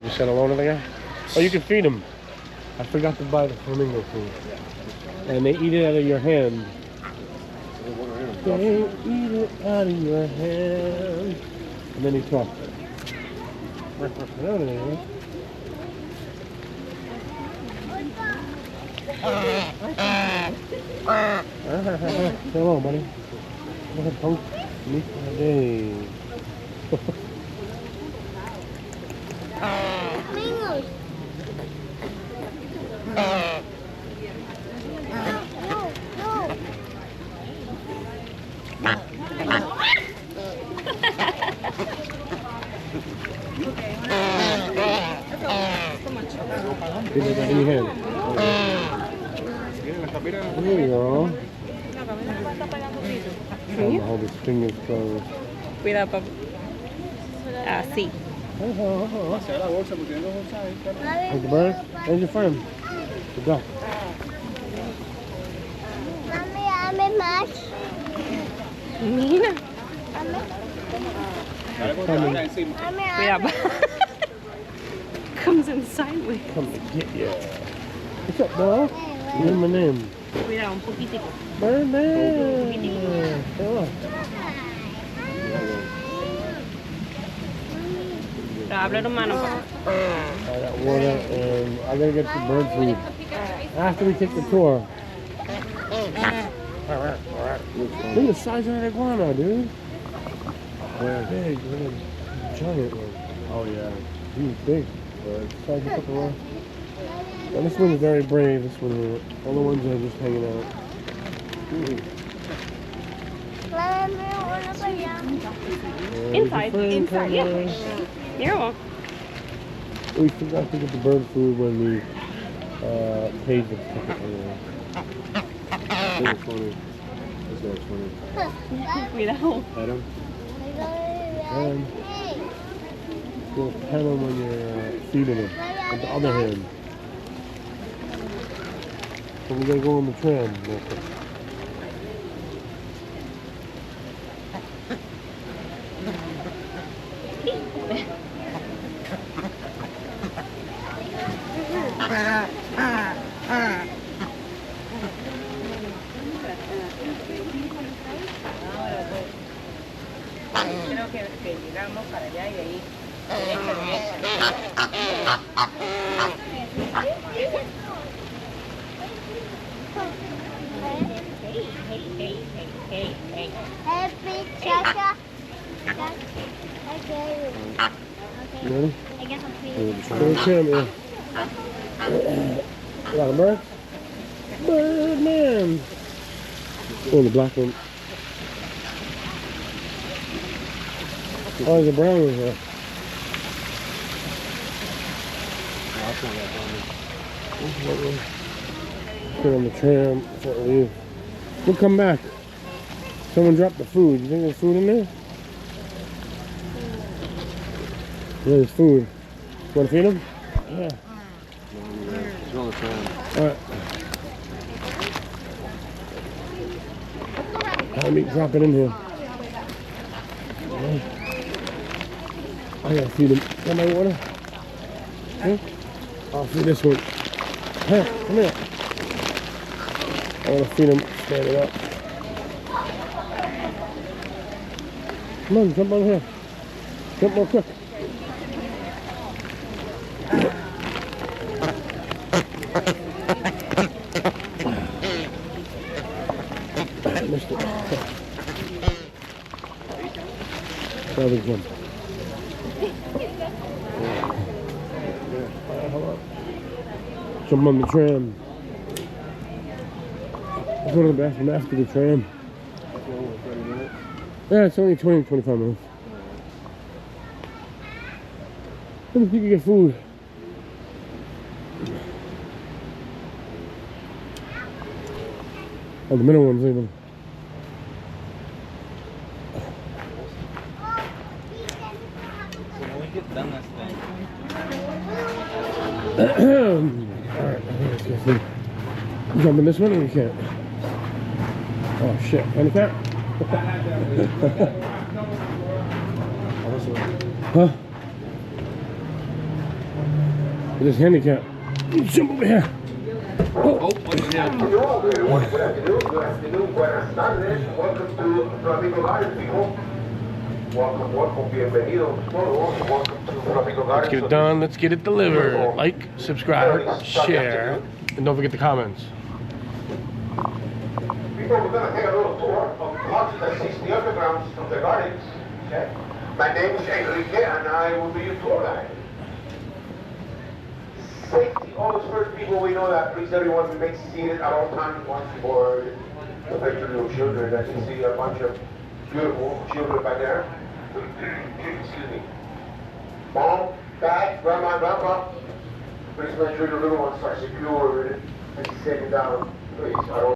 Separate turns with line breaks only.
You said alone over there? Oh, you can feed them. I forgot to buy the flamingo food. And they eat it out of your hand. They eat it out of your hand. And then he talks. Hello, buddy. Look at punk. Meet my day.
Flamingos.
Give it in your hand. There you go. I'm gonna hold his fingers closed.
Cuidado, papi. Así.
Like the bird? There's your friend. The duck.
Mommy, I'm a match.
Mira. Cuidado. Comes in sideways.
Come to get you. What's up, dog? What's my name?
Cuidado, un poquitico.
Birdman. Hello.
Abre los manos, papá.
I got water and I gotta get some bird food. After we take the tour. Look at the size of that iguana, dude. Where? Big, look at giant one. Oh yeah. He's big. Size of a one. Now this one's very brave. This one, all the ones are just hanging out.
Inside, yeah. Yeah.
We forgot to get the bird food when we paid the ticket anyway. That was funny. This guy's funny.
Cuidado.
Pet him. And you'll pet him when you're feeding him with the other hand. So we gotta go on the tram real quick.
Creo que llegamos para allá y de ahí.
You ready?
I guess I'll feed
Go to the tram, yeah. Got a bird? Birdman! Oh, the black one. Oh, there's a brown one here. Get on the tram before we leave. We'll come back. Someone dropped the food. You think there's food in there? Yeah, there's food. You want to feed him? Yeah.
He's on the tram.
Alright. Let me drop it in here. I gotta feed him. Got my water? Huh? I'll feed this one. Here, come here. I wanna feed him standing up. Come on, jump on here. Jump more quick. Missed it. Another jump. Jump on the tram. Let's go to the bathroom after the tram. Yeah, it's only 20-25 minutes. Let me think you get food. Oh, the middle one's even. Alright, let's get food. You jump in this one or you can't? Oh shit, handicap? Huh? This handicap. Jump over here.
Oh, yeah.
Good afternoon, buenas tardes. Welcome to Flamingo Gardens, people. Welcome, bienvenidos todos. Welcome to Flamingo
Let's
Gardens.
get it done. Let's get it delivered. Like, subscribe, share, and don't forget the comments.
People, we're going to take a little tour of parts that sees the undergrounds of the gardens. Okay? My name is Enrique, and I will be your tour guide. Safety always first, people. We know that. Please, everyone, remain seated at all times once for the picture of little children. I can see a bunch of beautiful children back there. Excuse me. Mom, Dad, Grandma, please make sure your little ones are secure and safe and down. Please, I don't